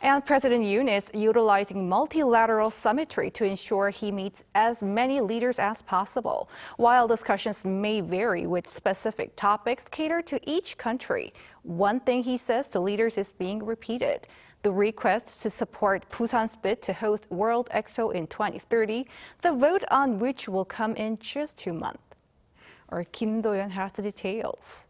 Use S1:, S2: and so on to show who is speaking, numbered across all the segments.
S1: And President Yoon is utilizing multilateral summitry to ensure he meets as many leaders as possible. While discussions may vary with specific topics catered to each country, one thing he says to leaders is being repeated: the request to support Busan's bid to host World Expo in 2030, the vote on which will come in just 2 months. Our Kim Do-yeon has the details.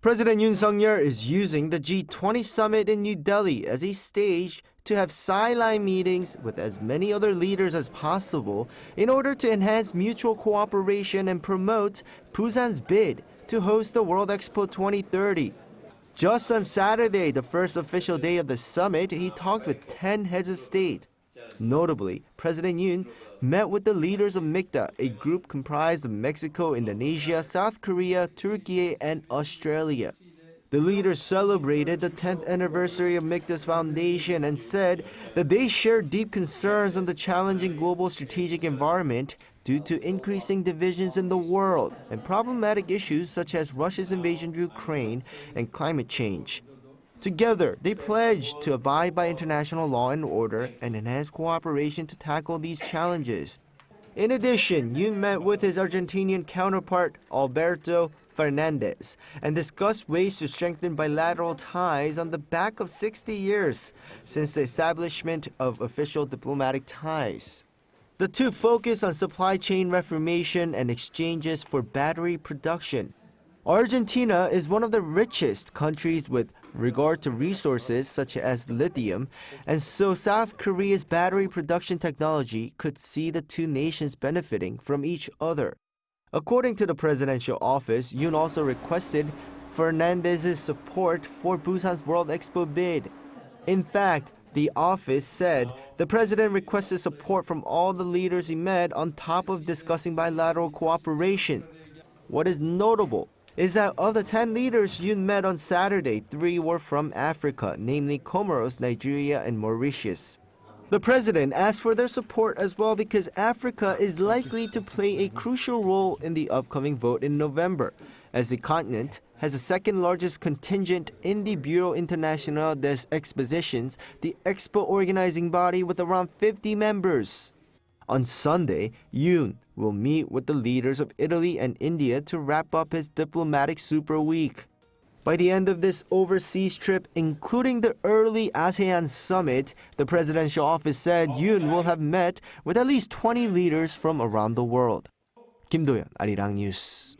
S2: President Yoon Suk Yeol is using the G20 summit in New Delhi as a stage to have sideline meetings with as many other leaders as possible in order to enhance mutual cooperation and promote Busan's bid to host the World Expo 2030. Just on Saturday, the first official day of the summit, he talked with 10 heads of state. Notably, President Yoon met with the leaders of MIKTA, a group comprised of Mexico, Indonesia, South Korea, Türkiye, and Australia. The leaders celebrated the 10th anniversary of MIKTA's foundation and said that they share deep concerns on the challenging global strategic environment due to increasing divisions in the world and problematic issues such as Russia's invasion of Ukraine and climate change. Together, they pledged to abide by international law and order and enhance cooperation to tackle these challenges. In addition, Yoon met with his Argentinian counterpart, Alberto Fernandez, and discussed ways to strengthen bilateral ties on the back of 60 years since the establishment of official diplomatic ties. The two focused on supply chain reformation and exchanges for battery production. Argentina is one of the richest countries with regard to resources such as lithium, and so South Korea's battery production technology could see the two nations benefiting from each other. According to the presidential office, Yoon also requested Fernandez's support for Busan's World Expo bid. In fact, the office said the president requested support from all the leaders he met on top of discussing bilateral cooperation. What is notable is that of the 10 leaders Yoon met on Saturday, 3 were from Africa, namely Comoros, Nigeria, and Mauritius. The president asked for their support as well because Africa is likely to play a crucial role in the upcoming vote in November, as the continent has the second largest contingent in the Bureau International des Expositions, the expo organizing body with around 50 members. On Sunday, Yoon will meet with the leaders of Italy and India to wrap up his diplomatic super week. By the end of this overseas trip, including the early ASEAN summit, the presidential office said Yoon will have met with at least 20 leaders from around the world. Kim Do-yeon, 아리랑뉴스.